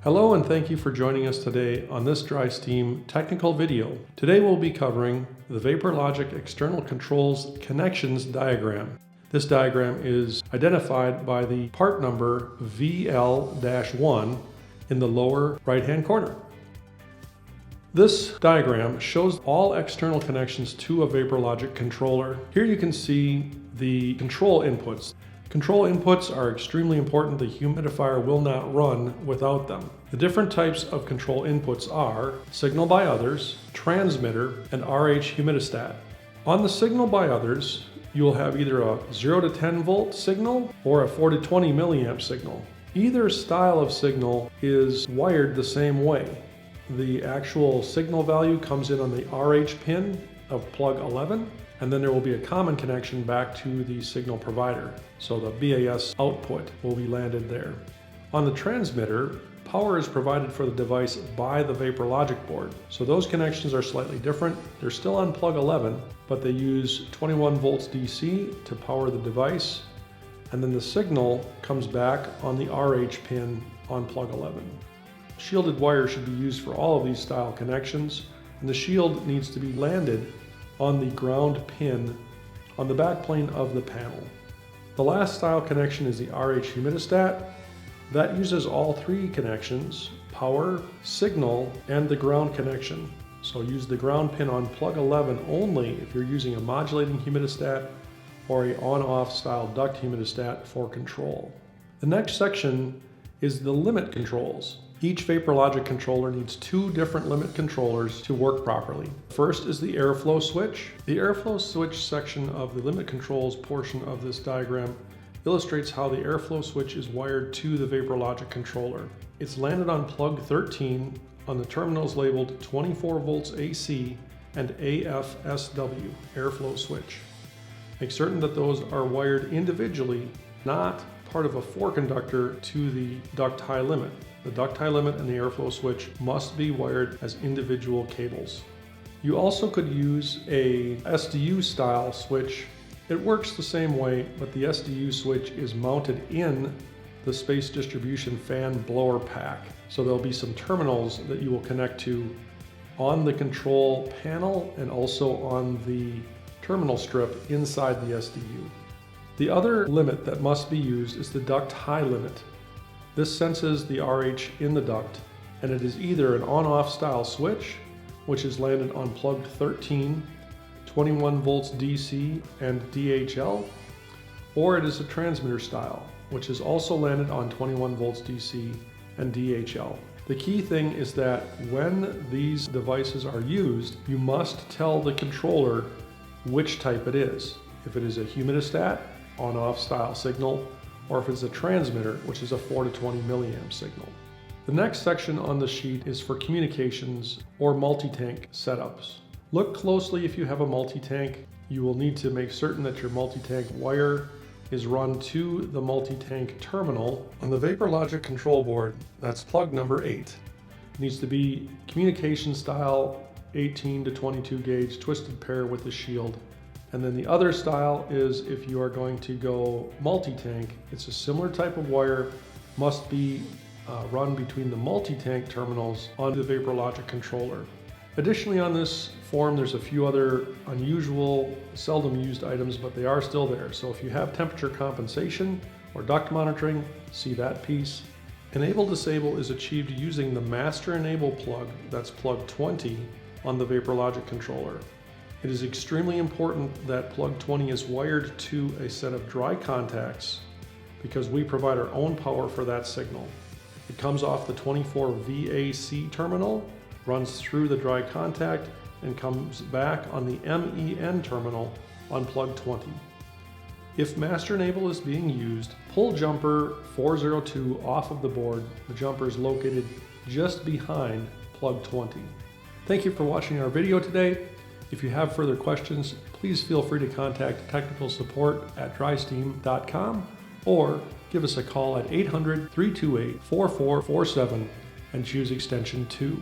Hello and thank you for joining us today on this dry steam technical video. Today we'll be covering the VaporLogic external controls connections diagram. This diagram is identified by the part number VL-1 in the lower right-hand corner. This diagram shows all external connections to a VaporLogic controller. Here you can see the control inputs. Control inputs are extremely important. The humidifier will not run without them. The different types of control inputs are signal by others, transmitter, and RH humidistat. On the signal by others, you will have either a 0 to 10 volt signal or a 4 to 20 milliamp signal. Either style of signal is wired the same way. The actual signal value comes in on the RH pin of plug 11, and then there will be a common connection back to the signal provider. So the BAS output will be landed there. On the transmitter, power is provided for the device by the VaporLogic board. So those connections are slightly different. They're still on plug 11, but they use 21 volts DC to power the device. And then the signal comes back on the RH pin on plug 11. Shielded wire should be used for all of these style connections, and the shield needs to be landed on the ground pin on the back plane of the panel. The last style connection is the RH humidistat. That uses all three connections: power, signal, and the ground connection. So use the ground pin on plug 11 only if you're using a modulating humidistat or a on-off style duct humidistat for control. The next section is the limit controls. Each VaporLogic controller needs two different limit controllers to work properly. First is the airflow switch. The airflow switch section of the limit controls portion of this diagram illustrates how the airflow switch is wired to the VaporLogic controller. It's landed on plug 13 on the terminals labeled 24 volts AC and AFSW, airflow switch. Make certain that those are wired individually, not part of a 4-conductor to the duct high limit. The duct high limit and the airflow switch must be wired as individual cables. You also could use a SDU style switch. It works the same way, but the SDU switch is mounted in the space distribution fan blower pack. So there'll be some terminals that you will connect to on the control panel and also on the terminal strip inside the SDU. The other limit that must be used is the duct high limit. This senses the RH in the duct, and it is either an on-off style switch, which is landed on plug 13, 21 volts DC and DHL, or it is a transmitter style, which is also landed on 21 volts DC and DHL. The key thing is that when these devices are used, you must tell the controller which type it is. If it is a humidistat, on-off style signal, or if it's a transmitter, which is a 4 to 20 milliamp signal. The next section on the sheet is for communications or multi-tank setups. Look closely if you have a multi-tank. You will need to make certain that your multi-tank wire is run to the multi-tank terminal on the VaporLogic control board. That's plug number 8. It needs to be communication style 18 to 22 gauge twisted pair with a shield. And then the other style is if you are going to go multi-tank, it's a similar type of wire, must be run between the multi-tank terminals on the VaporLogic controller. Additionally, on this form, there's a few other unusual, seldom used items, but they are still there. So if you have temperature compensation or duct monitoring, see that piece. Enable disable is achieved using the master enable plug, that's plug 20, on the VaporLogic controller. It is extremely important that plug 20 is wired to a set of dry contacts because we provide our own power for that signal. It comes off the 24 VAC terminal, runs through the dry contact, and comes back on the MEN terminal on plug 20. If master enable is being used, pull jumper 402 off of the board. The jumper is located just behind plug 20. Thank you for watching our video today. If you have further questions, please feel free to contact technical support at drysteam.com or give us a call at 800-328-4447 and choose extension 2.